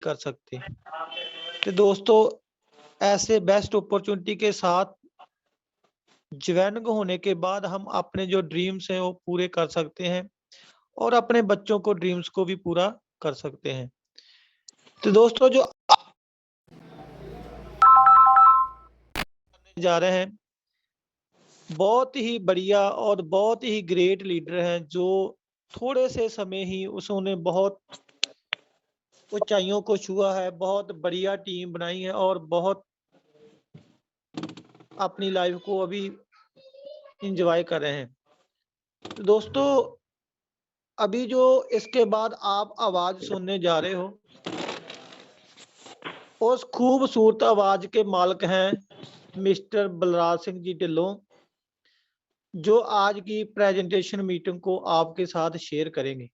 कर सकते। तो दोस्तों ऐसे बेस्ट अपॉर्चुनिटी के साथ ज्वाइनिंग होने के बाद हम अपने जो ड्रीम्स हैं वो पूरे कर सकते हैं और अपने बच्चों को ड्रीम्स को भी पूरा कर सकते हैं। तो दोस्तों जो जा रहे हैं बहुत ही बढ़िया और बहुत ही ग्रेट लीडर हैं जो थोड़े से समय ही उन्होंने बहुत ऊंचाइयों को छुआ है, बहुत बढ़िया टीम बनाई है और बहुत अपनी लाइफ को अभी इंजॉय कर रहे हैं। तो दोस्तों अभी जो इसके बाद आप आवाज सुनने जा रहे हो उस खूबसूरत आवाज के मालिक हैं मिस्टर बलराज सिंह जी ढिल्लों, जो आज की प्रेजेंटेशन मीटिंग को आपके साथ शेयर करेंगे।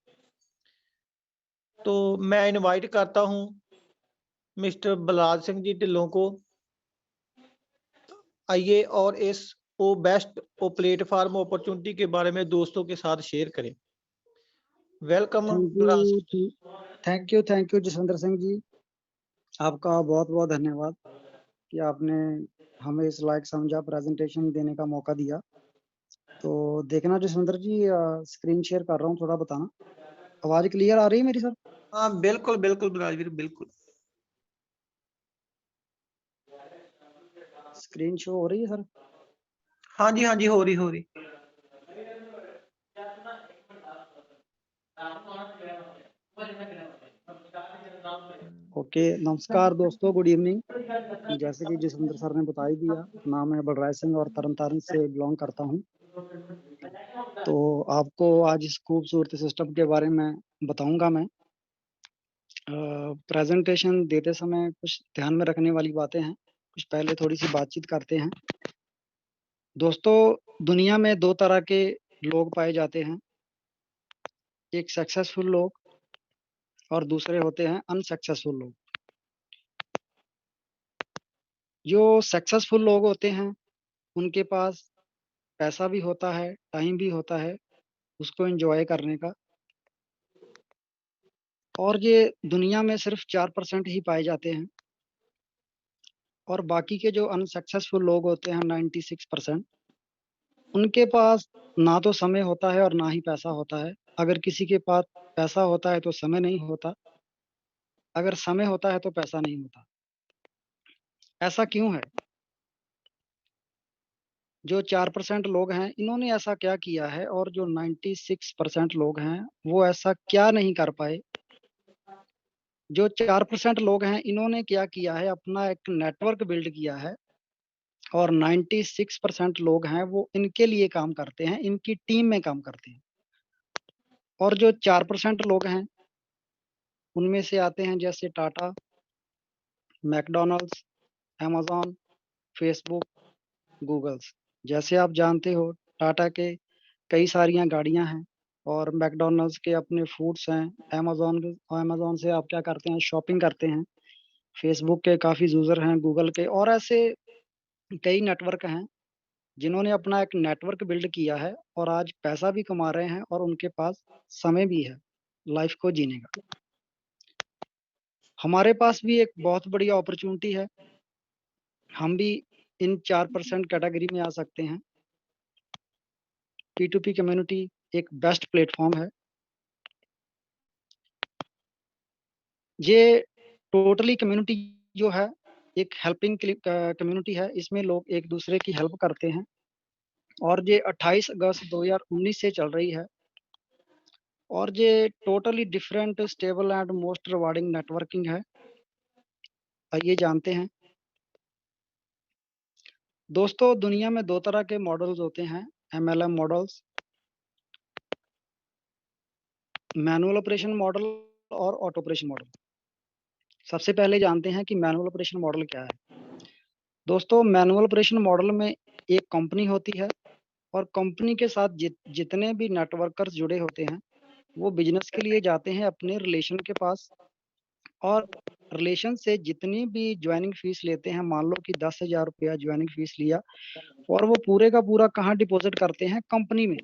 तो मैं इनवाइट करता हूं मिस्टर बलराज सिंह जी ढिल्लों को, आइए और इस वो बेस्ट वो प्लेटफॉर्म अपॉर्चुनिटी के बारे में दोस्तों के साथ शेयर करें। Welcome Balraj Singh. Thank you Jaswinder Singh ji, आपका बहुत बहुत धन्यवाद कि आपने हमें इस लायक समझा प्रेजेंटेशन देने का मौका दिया। तो देखना जसविंदर जी, स्क्रीन शेयर कर रहा हूँ, थोड़ा बताना। आवाज क्लियर आ रही है मेरी सर? हाँ बिल्कुल बिल्कुल बलराज बिल्कुल। स्क्रीन शो हो रही है सर? हाँ जी हो रही। ओके, नमस्कार दोस्तों, गुड इवनिंग। जैसे कि जसविंदर सर ने बता ही दिया, नाम है बलराज सिंह और तरन तारण से बिलोंग करता हूँ। तो आपको आज इस खूबसूरत सिस्टम के बारे में बताऊंगा मैं। प्रेजेंटेशन देते समय कुछ ध्यान में रखने वाली बातें हैं, कुछ पहले थोड़ी सी बातचीत करते हैं। दोस्तों दुनिया में दो तरह के लोग पाए जाते हैं, एक सक्सेसफुल लोग और दूसरे होते हैं अनसक्सेसफुल लोग। जो सक्सेसफुल लोग होते हैं उनके पास पैसा भी होता है, टाइम भी होता है उसको एंजॉय करने का, और ये दुनिया में सिर्फ 4% ही पाए जाते हैं। और बाकी के जो अनसक्सेसफुल लोग होते हैं 96%, उनके पास ना तो समय होता है और ना ही पैसा होता है। अगर किसी के पास पैसा होता है तो समय नहीं होता, अगर समय होता है तो पैसा नहीं होता। ऐसा क्यों है? जो 4% लोग हैं इन्होंने ऐसा क्या किया है, और जो 96% लोग हैं वो ऐसा क्या नहीं कर पाए? जो 4% लोग हैं इन्होंने क्या किया है, अपना एक नेटवर्क बिल्ड किया है, और 96% लोग हैं वो इनके लिए काम करते हैं, इनकी टीम में काम करते हैं। और जो 4% लोग हैं उनमें से आते हैं जैसे Tata, McDonald's, Amazon, Facebook, Googles. जैसे आप जानते हो टाटा के कई सारियाँ गाड़ियाँ हैं और मैकडॉनल्ड्स के अपने फूड्स हैं, अमेज़न से आप क्या करते हैं, शॉपिंग करते हैं, फेसबुक के काफ़ी यूज़र हैं, गूगल के, और ऐसे कई नेटवर्क हैं जिन्होंने अपना एक नेटवर्क बिल्ड किया है और आज पैसा भी कमा रहे हैं और उनके पास समय भी है लाइफ को जीने का। हमारे पास भी एक बहुत बड़ी अपॉर्चुनिटी है, हम भी इन 4% कैटेगरी में आ सकते हैं। P2P कम्युनिटी एक बेस्ट प्लेटफॉर्म है। ये टोटली कम्युनिटी जो है एक हेल्पिंग कम्युनिटी है, इसमें लोग एक दूसरे की हेल्प करते हैं, और ये 28 अगस्त 2019 से चल रही है, और ये totally different, stable and most rewarding networking है। आइए जानते हैं। दोस्तों दुनिया में दो तरह के मॉडल्स होते हैं, MLM models, manual operation model और ऑटो ऑपरेशन मॉडल। सबसे पहले जानते हैं कि मैनुअल ऑपरेशन मॉडल क्या है। दोस्तों मैनुअल ऑपरेशन मॉडल में एक कंपनी होती है और कंपनी के साथ जितने भी नेटवर्कर्स जुड़े होते हैं वो बिजनेस के लिए जाते हैं अपने रिलेशन के पास, और रिलेशन से जितनी भी ज्वाइनिंग फीस लेते हैं, मान लो कि 10,000 रुपया ज्वाइनिंग फीस लिया, और वो पूरे का पूरा कहाँ डिपॉजिट करते हैं, कंपनी में।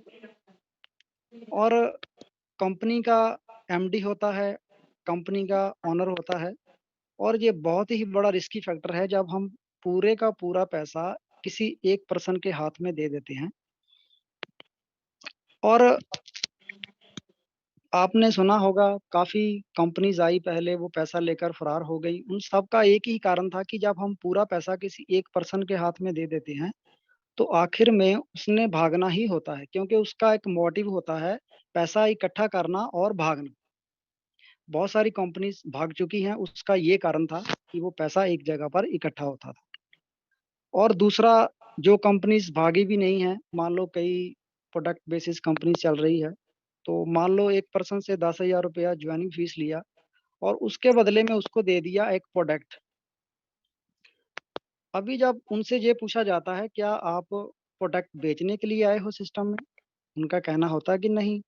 और कंपनी का MD होता है, कंपनी का ओनर होता है, और ये बहुत ही बड़ा रिस्की फैक्टर है जब हम पूरे का पूरा पैसा किसी एक पर्सन के हाथ में दे देते हैं। और आपने सुना होगा काफी कंपनीज आई पहले, वो पैसा लेकर फरार हो गई। उन सब का एक ही कारण था कि जब हम पूरा पैसा किसी एक पर्सन के हाथ में दे देते हैं तो आखिर में उसने भागना ही होता है, क्योंकि उसका एक मोटिव होता है पैसा इकट्ठा करना और भागना। बहुत सारी कंपनीज भाग चुकी हैं, उसका ये कारण था कि वो पैसा एक जगह पर इकट्ठा होता था। और दूसरा, जो कंपनीज भागी भी नहीं है, मान लो कई प्रोडक्ट बेसिस कंपनी चल रही है, तो मान लो एक पर्सन से 10,000 रुपया ज्वाइनिंग फीस लिया और उसके बदले में उसको दे दिया एक प्रोडक्ट। अभी जब उनसे ये पूछा जाता है क्या आप प्रोडक्ट बेचने के लिए आए हो सिस्टम में, उनका कहना होता है कि नहीं।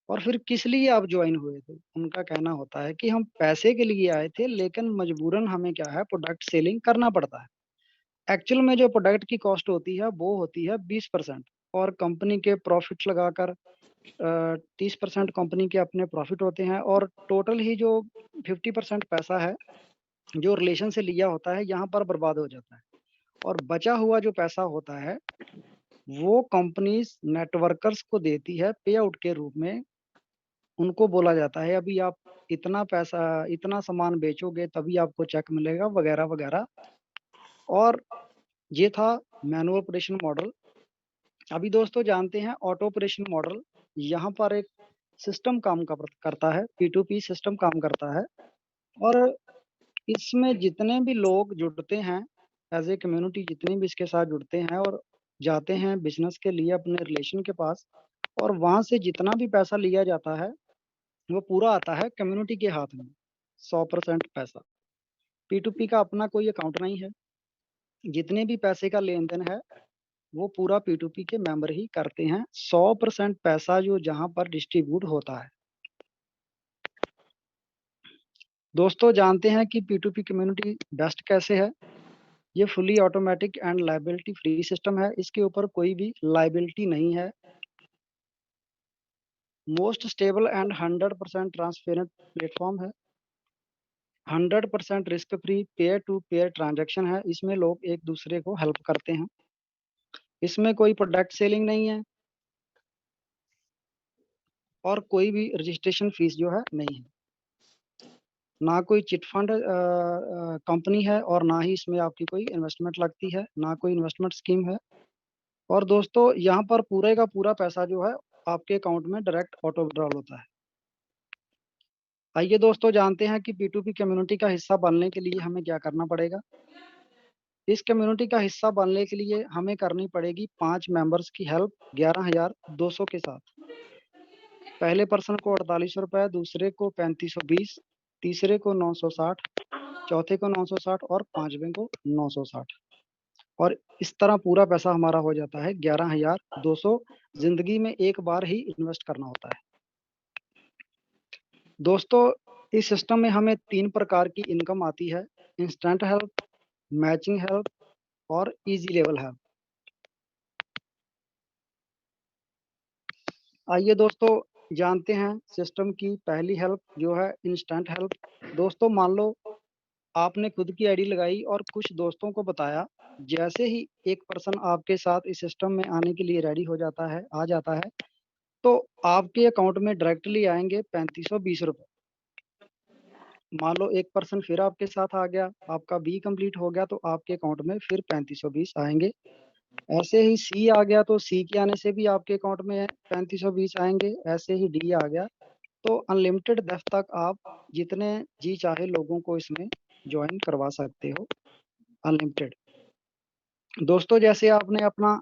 और फिर किस लिए आप ज्वाइन हुए थे, उनका कहना होता है कि हम पैसे के लिए आए थे, लेकिन मजबूरन हमें क्या है प्रोडक्ट सेलिंग करना पड़ता है। एक्चुअल में जो प्रोडक्ट की कॉस्ट होती है वो होती है 20%, और कंपनी के प्रॉफिट लगाकर 30% कंपनी के अपने प्रॉफिट होते हैं, और टोटल ही जो 50% पैसा है जो रिलेशन से लिया होता है यहाँ पर बर्बाद हो जाता है। और बचा हुआ जो पैसा होता है वो कंपनीज नेटवर्कर्स को देती है पे आउट के रूप में। उनको बोला जाता है अभी आप इतना पैसा, इतना सामान बेचोगे तभी आपको चेक मिलेगा, वगैरह वगैरह। और ये था मैनुअल ऑपरेशन मॉडल। अभी दोस्तों जानते हैं ऑटो ऑपरेशन मॉडल। यहाँ पर एक सिस्टम करता है, P2P सिस्टम काम करता है। और इसमें जितने भी लोग जुड़ते हैं एज ए कम्युनिटी, जितने भी इसके साथ जुड़ते हैं और जाते हैं बिजनेस के लिए अपने रिलेशन के पास, और वहां से जितना भी पैसा लिया जाता है वो पूरा आता है कम्युनिटी के हाथ में, 100% पैसा। P2P का अपना कोई अकाउंट नहीं है, जितने भी पैसे का लेन देन है वो पूरा P2P के मेंबर ही करते हैं। 100% पैसा जो जहां पर डिस्ट्रीब्यूट होता है। दोस्तों जानते हैं कि P2P कम्युनिटी बेस्ट कैसे है। ये fully automatic and liability free system है, इसके ऊपर कोई भी लाइबिलिटी नहीं है। Most stable and 100% transparent platform है। 100% risk free peer to peer transaction है, इसमें लोग एक दूसरे को हेल्प करते हैं। इसमें कोई प्रोडक्ट सेलिंग नहीं है और कोई भी रजिस्ट्रेशन फीस जो है नहीं है। ना कोई चिट फंड कंपनी है और ना ही इसमें आपकी कोई इन्वेस्टमेंट लगती है, ना कोई इन्वेस्टमेंट स्कीम है। और दोस्तों यहाँ पर पूरे का पूरा पैसा जो है आपके अकाउंट में डायरेक्ट ऑटो विड्रॉल होता है। आइए दोस्तों जानते हैं कि P2P कम्युनिटी का हिस्सा बनने के लिए हमें क्या करना पड़ेगा। इस कम्युनिटी का हिस्सा बनने के लिए हमें करनी पड़ेगी 5 मेंबर्स की हेल्प 11,200 के साथ। पहले पर्सन को 48 रुपए, दूसरे को 3520, तीसरे को 960, चौथे को 960 और पांचवें को 960। और इस तरह पूरा पैसा हमारा हो जाता है 11,200। जिंदगी में एक बार ही इन्वेस्ट करना होता है। दोस्तों इस सिस्टम में हमें 3 प्रकार की इनकम आती है, इंस्टेंट हेल्प, मैचिंग हेल्प और इजी लेवल हेल्प। आइए दोस्तों जानते हैं सिस्टम की पहली हेल्प जो है इंस्टेंट हेल्प। दोस्तों मान लो आपने खुद की आईडी लगाई और कुछ दोस्तों को बताया, जैसे ही एक पर्सन आपके साथ इस सिस्टम में आने के लिए रेडी हो जाता है, आ जाता है, तो आपके अकाउंट में डायरेक्टली आएंगे 3520 रुपए। मान लो एक पर्सन फिर आपके साथ आ गया, आपका बी कंप्लीट हो गया, तो आपके अकाउंट में फिर 3520 आएंगे। ऐसे ही सी आ गया तो सी के आने से भी आपके अकाउंट में 3520 आएंगे। ऐसे ही डी आ गया, तो अनलिमिटेड डेप्थ तक आप जितने जी चाहे लोगों को इसमें ज्वाइन करवा सकते हो, अनलिमिटेड। दोस्तों जैसे आपने अपना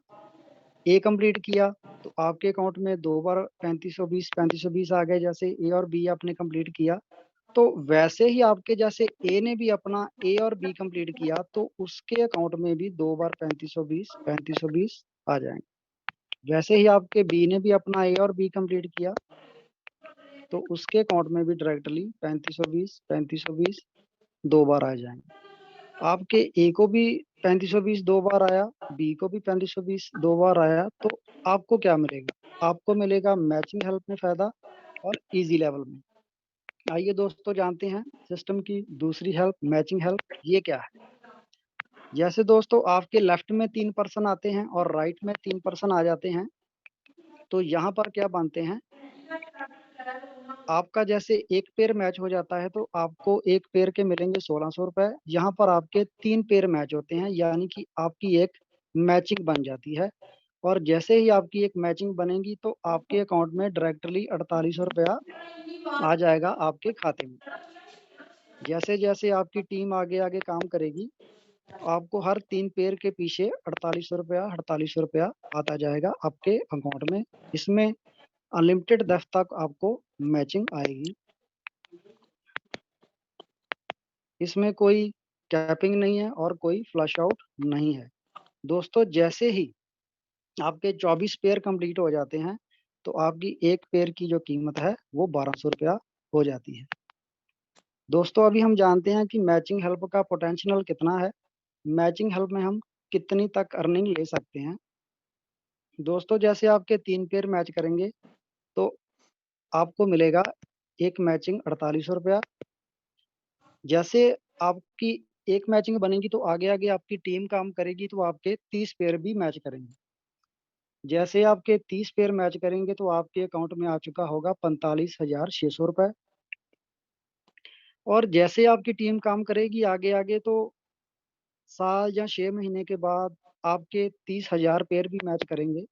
ए कंप्लीट किया तो आपके अकाउंट में 2 बार 3520 आ गए। जैसे ए और बी आपने कंप्लीट किया तो वैसे ही आपके जैसे ए ने भी अपना ए और बी कंप्लीट किया तो उसके अकाउंट में भी 2 बार 3520 आ जाएंगे। वैसे ही आपके बी ने भी अपना ए और बी कंप्लीट किया तो उसके अकाउंट में भी डायरेक्टली 3520 2 बार आ जाएंगे। आपके ए को भी 3520 2 बार आया, बी को भी 3520 2 बार आया, तो आपको क्या मिलेगा, आपको मिलेगा मैचिंग हेल्प में फायदा और इजी लेवल में। आइए दोस्तों जानते हैं सिस्टम की दूसरी हेल्प, मैचिंग हेल्प, ये क्या है। जैसे दोस्तों आपके लेफ्ट में 3 पर्सन आते हैं और राइट में 3 पर्सन आ जाते हैं, तो यहाँ पर क्या बनते हैं, आपका जैसे एक पेयर मैच हो जाता है तो आपको एक पेयर के मिलेंगे 1600 रुपए। यहाँ पर आपके 3 पेयर मैच होते हैं, यानी कि आपकी एक मैचिंग बन जाती है। और जैसे ही आपकी एक मैचिंग बनेगी तो आपके अकाउंट में डायरेक्टली 4800 रुपया आ जाएगा आपके खाते में। जैसे जैसे आपकी टीम आगे आगे काम करेगी, आपको हर 3 पेयर के पीछे 4800 रुपया आता जाएगा आपके अकाउंट में। इसमें अनलिमिटेड डेप्थ तक आपको मैचिंग आएगी। इसमें कोई कैपिंग नहीं है और कोई फ्लश आउट नहीं है। दोस्तों जैसे ही आपके 24 पेयर कंप्लीट हो जाते हैं तो आपकी एक पेयर की जो कीमत है वो 1200 रुपया हो जाती है। दोस्तों अभी हम जानते हैं कि मैचिंग हेल्प का पोटेंशियल कितना है, मैचिंग हेल्प में हम कितनी तक अर्निंग ले सकते हैं। दोस्तों जैसे आपके 3 पेयर मैच करेंगे तो आपको मिलेगा एक मैचिंग 4800 रुपया। जैसे आपकी एक मैचिंग बनेगी तो आगे आगे आपकी टीम काम करेगी तो आपके 30 पेयर भी मैच करेंगे। जैसे आपके 30 पेयर मैच करेंगे तो आपके अकाउंट में आ चुका होगा 45,600 रुपए। और जैसे आपकी टीम काम करेगी आगे आगे तो साल या 6 महीने के बाद आपके 30,000 पेयर भी मैच करेंगे।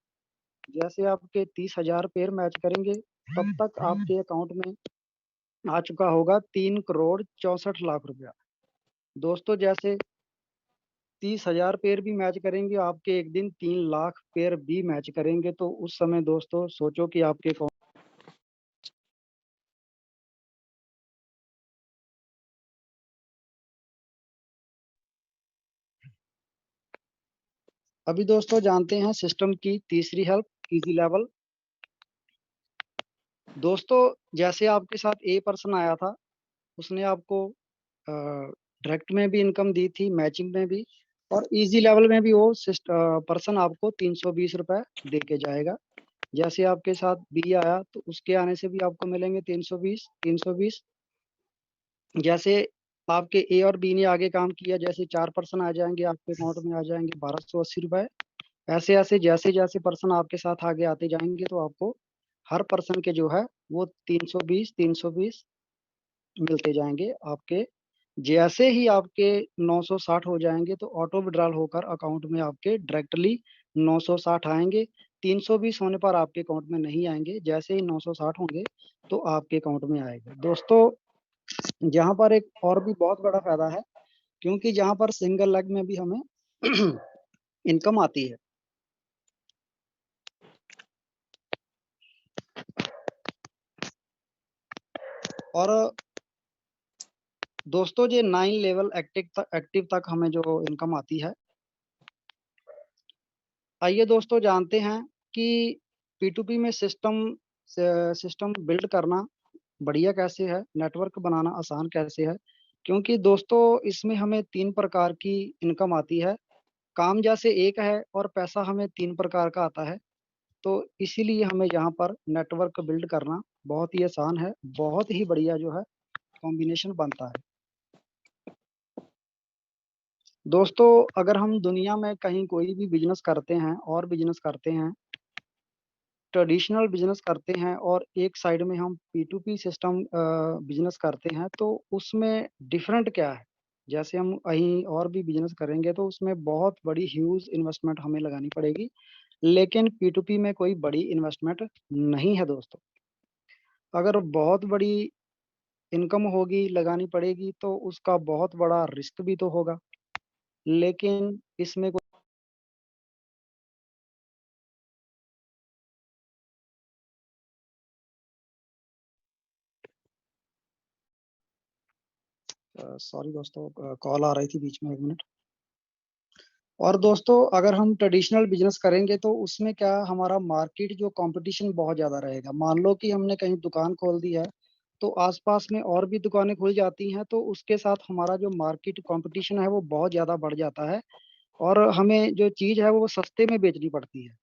जैसे आपके 30,000 पेयर मैच करेंगे तब तक आपके अकाउंट में आ चुका होगा 3,64,00,000 रुपया। दोस्तों जैसे 30,000 पेयर भी मैच करेंगे, आपके एक दिन 3 लाख पेयर भी मैच करेंगे, तो उस समय दोस्तों सोचो कि आपके अकाउंट अभी दोस्तों जानते हैं सिस्टम की तीसरी हेल्प, इजी लेवल। दोस्तों जैसे आपके साथ ए पर्सन आया था, उसने आपको डायरेक्ट में भी इनकम दी थी, मैचिंग में भी, और इजी लेवल में भी वो पर्सन आपको 320 रुपए दे के जाएगा। जैसे आपके साथ बी आया तो उसके आने से भी आपको मिलेंगे 320। जैसे आपके ए और बी ने आगे काम किया, जैसे 4 पर्सन आ जाएंगे आपके अकाउंट में आ जाएंगे 1280 रुपए। ऐसे ऐसे जैसे जैसे पर्सन आपके साथ आगे आते जाएंगे तो आपको हर पर्सन के जो है वो 320 मिलते जाएंगे आपके। जैसे ही आपके 960 हो जाएंगे तो ऑटो विड्रॉल होकर अकाउंट में आपके डायरेक्टली 960 आएंगे। 320 होने पर आपके अकाउंट में नहीं आएंगे, जैसे ही 960 होंगे तो आपके अकाउंट में आएगा। दोस्तों यहाँ पर एक और भी बहुत बड़ा फायदा है, क्योंकि जहाँ पर सिंगल लेग में भी हमें इनकम आती है। और दोस्तों ये 9 लेवल एक्टिव तक हमें जो इनकम आती है। आइए दोस्तों जानते हैं कि P2P में सिस्टम बिल्ड करना बढ़िया कैसे है, नेटवर्क बनाना आसान कैसे है। क्योंकि दोस्तों इसमें हमें 3 प्रकार की इनकम आती है, काम जैसे एक है और पैसा हमें 3 प्रकार का आता है। तो इसीलिए हमें यहाँ पर नेटवर्क बिल्ड करना बहुत ही आसान है, बहुत ही बढ़िया जो है कॉम्बिनेशन बनता है। दोस्तों अगर हम दुनिया में कहीं कोई भी बिजनेस करते हैं और बिजनेस करते हैं, ट्रेडिशनल बिजनेस करते हैं, और एक साइड में हम P2P सिस्टम बिजनेस करते हैं, तो उसमें डिफरेंट क्या है। जैसे हम कहीं और भी बिजनेस करेंगे तो उसमें बहुत बड़ी ह्यूज इन्वेस्टमेंट हमें लगानी पड़ेगी, लेकिन P2P में कोई बड़ी इन्वेस्टमेंट नहीं है दोस्तों। अगर बहुत बड़ी इनकम होगी लगानी पड़ेगी तो उसका बहुत बड़ा रिस्क भी तो होगा, लेकिन इसमें सॉरी दोस्तों कॉल आ रही थी बीच में, 1 मिनट। और दोस्तों अगर हम ट्रेडिशनल बिजनेस करेंगे तो उसमें क्या, हमारा मार्केट जो कंपटीशन बहुत ज़्यादा रहेगा। मान लो कि हमने कहीं दुकान खोल दी है तो आसपास में और भी दुकानें खुल जाती हैं, तो उसके साथ हमारा जो मार्केट कंपटीशन है वो बहुत ज़्यादा बढ़ जाता है, और हमें जो चीज़ है वो सस्ते में बेचनी पड़ती है।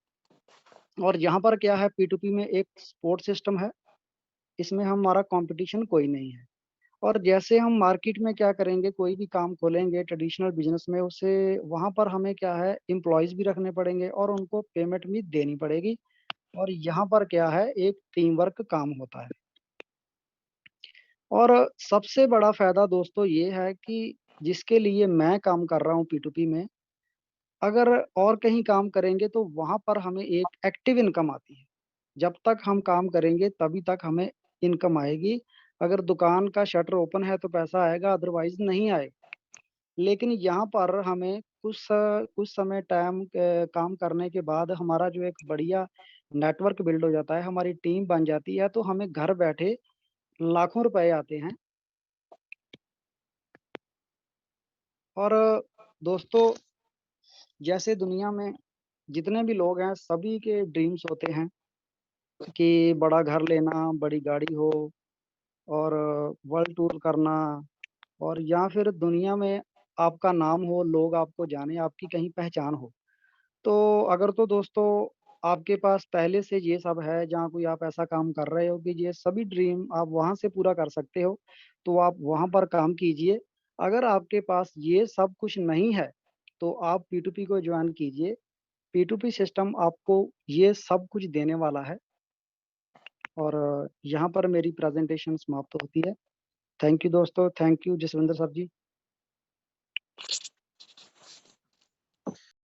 और यहाँ पर क्या है, P2P में एक सपोर्ट सिस्टम है, इसमें हमारा कंपटीशन कोई नहीं है। और जैसे हम मार्केट में क्या करेंगे, कोई भी काम खोलेंगे ट्रेडिशनल बिजनेस में, उसे वहां पर हमें क्या है, एम्प्लॉयज भी रखने पड़ेंगे और उनको पेमेंट भी देनी पड़ेगी। और यहाँ पर क्या है, एक टीम वर्क काम होता है। और सबसे बड़ा फायदा दोस्तों ये है कि जिसके लिए मैं काम कर रहा हूँ P2P में, अगर और कहीं काम करेंगे तो वहां पर हमें एक एक्टिव इनकम आती है। जब तक हम काम करेंगे तभी तक हमें इनकम आएगी। अगर दुकान का शटर ओपन है तो पैसा आएगा, अदरवाइज नहीं आएगा। लेकिन यहाँ पर हमें कुछ समय टाइम काम करने के बाद हमारा जो एक बढ़िया नेटवर्क बिल्ड हो जाता है, हमारी टीम बन जाती है, तो हमें घर बैठे लाखों रुपए आते हैं। और दोस्तों, जैसे दुनिया में जितने भी लोग हैं सभी के ड्रीम्स होते हैं कि बड़ा घर लेना, बड़ी गाड़ी हो, और वर्ल्ड टूर करना, और या फिर दुनिया में आपका नाम हो, लोग आपको जाने, आपकी कहीं पहचान हो। तो अगर तो दोस्तों आपके पास पहले से ये सब है, जहाँ कोई आप ऐसा काम कर रहे हो कि ये सभी ड्रीम आप वहाँ से पूरा कर सकते हो, तो आप वहाँ पर काम कीजिए। अगर आपके पास ये सब कुछ नहीं है तो आप P2P को ज्वाइन कीजिए। P2P सिस्टम आपको ये सब कुछ देने वाला है। और यहाँ पर मेरी प्रेजेंटेशन समाप्त होती है। थैंक यू दोस्तों, thank you Jaswinder sir ji.